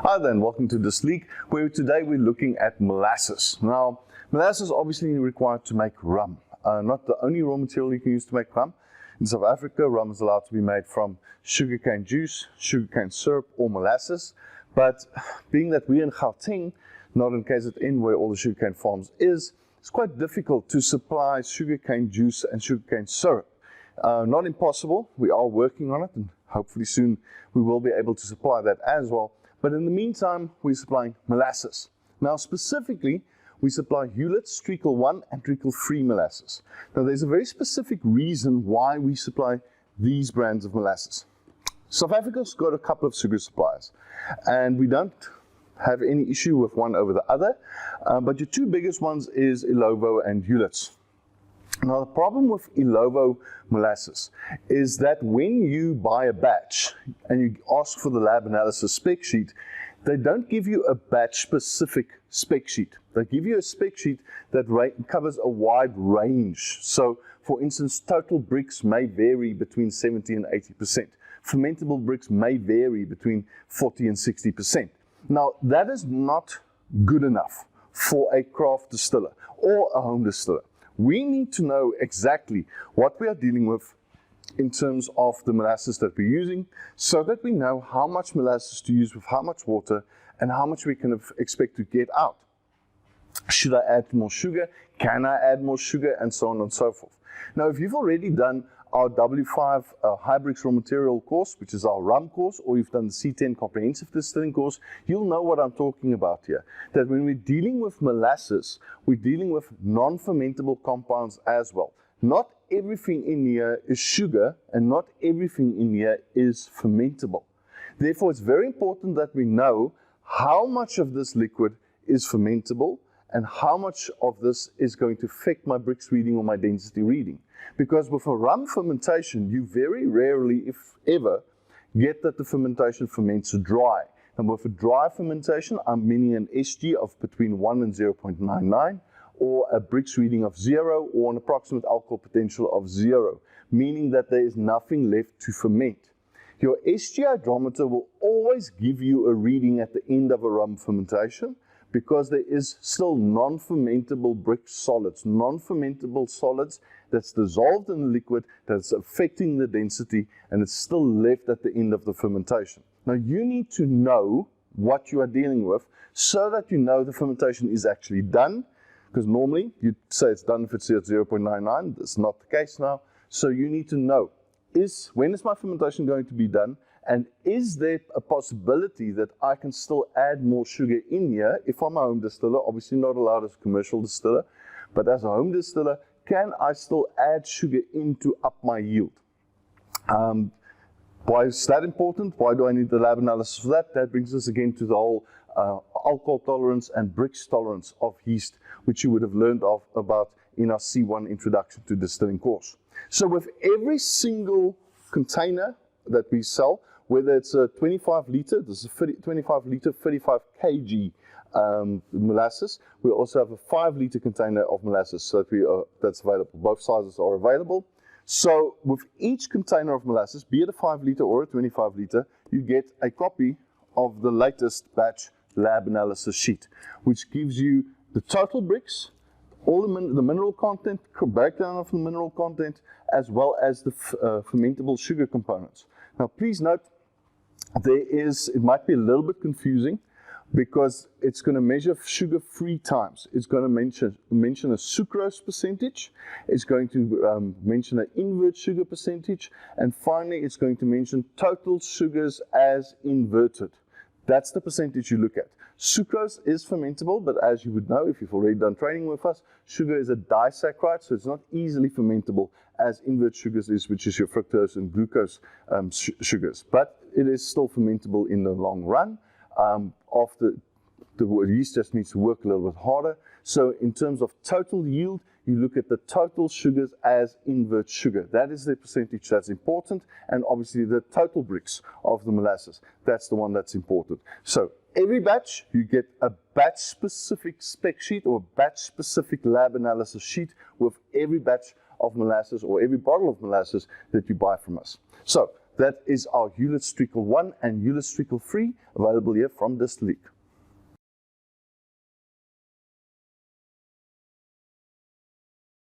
Hi there, and welcome to Distilling, where today we're looking at molasses. Now, molasses is obviously required to make rum. Not the only raw material you can use to make rum. In South Africa, rum is allowed to be made from sugarcane juice, sugarcane syrup, or molasses. But being that we're in Gauteng, not in KZN where all the sugarcane farms is, it's quite difficult to supply sugarcane juice and sugarcane syrup. Not impossible, we are working on it, and hopefully soon we will be able to supply that as well. But in the meantime, we're supplying molasses. Now specifically, we supply Huletts Treacle 1 and Treacle 3 molasses. Now there's a very specific reason why we supply these brands of molasses. South Africa's got a couple of sugar suppliers, and we don't have any issue with one over the other, but your two biggest ones is Illovo and Huletts. Now the problem with Illovo molasses is that when you buy a batch and you ask for the lab analysis spec sheet, they don't give you a batch specific spec sheet. They give you a spec sheet that covers a wide range. So for instance, total Brix may vary between 70 and 80%. Fermentable Brix may vary between 40 and 60%. Now that is not good enough for a craft distiller or a home distiller. We need to know exactly what we are dealing with in terms of the molasses that we're using, so that we know how much molasses to use with how much water and how much we can expect to get out. Should I add more sugar? Can I add more sugar? And so on and so forth. Now, if you've already done our W5 High Brix Raw Material course, which is our rum course, or you've done the C10 Comprehensive Distilling course, you'll know what I'm talking about here. That when we're dealing with molasses, we're dealing with non-fermentable compounds as well. Not everything in here is sugar, and not everything in here is fermentable. Therefore, it's very important that we know how much of this liquid is fermentable and how much of this is going to affect my Brix reading or my density reading. Because with a rum fermentation, you very rarely, if ever, get that the fermentation ferments dry. And with a dry fermentation, I'm meaning an SG of between 1 and 0.99, or a Brix reading of 0, or an approximate alcohol potential of 0, meaning that there is nothing left to ferment. Your SG hydrometer will always give you a reading at the end of a rum fermentation, because there is still non-fermentable Brix solids, non-fermentable solids that's dissolved in the liquid, that's affecting the density, and it's still left at the end of the fermentation. Now you need to know what you are dealing with so that you know the fermentation is actually done, because normally you'd say it's done if it's at 0.99, that's not the case now. So you need to know, when is my fermentation going to be done? And is there a possibility that I can still add more sugar in here if I'm a home distiller? Obviously not allowed as a commercial distiller, but as a home distiller, can I still add sugar in to up my yield? Why is that important? Why do I need the lab analysis for that? That brings us again to the whole alcohol tolerance and Brix tolerance of yeast, which you would have learned about in our C1 Introduction to Distilling course. So with every single container that we sell, whether it's a 25 liter, this is a 25 liter, 35 kg molasses. We also have a 5 liter container of molasses that's available. Both sizes are available. So with each container of molasses, be it a 5 liter or a 25 liter, you get a copy of the latest batch lab analysis sheet, which gives you the total Brix, all the mineral content, breakdown of the mineral content, as well as the fermentable sugar components. Now please note, it might be a little bit confusing, because it's going to measure sugar 3 times. It's going to mention a sucrose percentage, it's going to mention an invert sugar percentage, and finally it's going to mention total sugars as inverted. That's the percentage you look at. Sucrose is fermentable, but as you would know if you've already done training with us, sugar is a disaccharide, so it's not easily fermentable as invert sugars is, which is your fructose and glucose sugars. But it is still fermentable in the long run. The yeast just needs to work a little bit harder. So in terms of total yield, you look at the total sugars as invert sugar. That is the percentage that's important, and obviously the total Brix of the molasses, that's the one that's important. So every batch, you get a batch-specific spec sheet or batch-specific lab analysis sheet with every batch of molasses or every bottle of molasses that you buy from us. So That is our Huletts Treacle 1 and Huletts Treacle 3, available here from Distilling.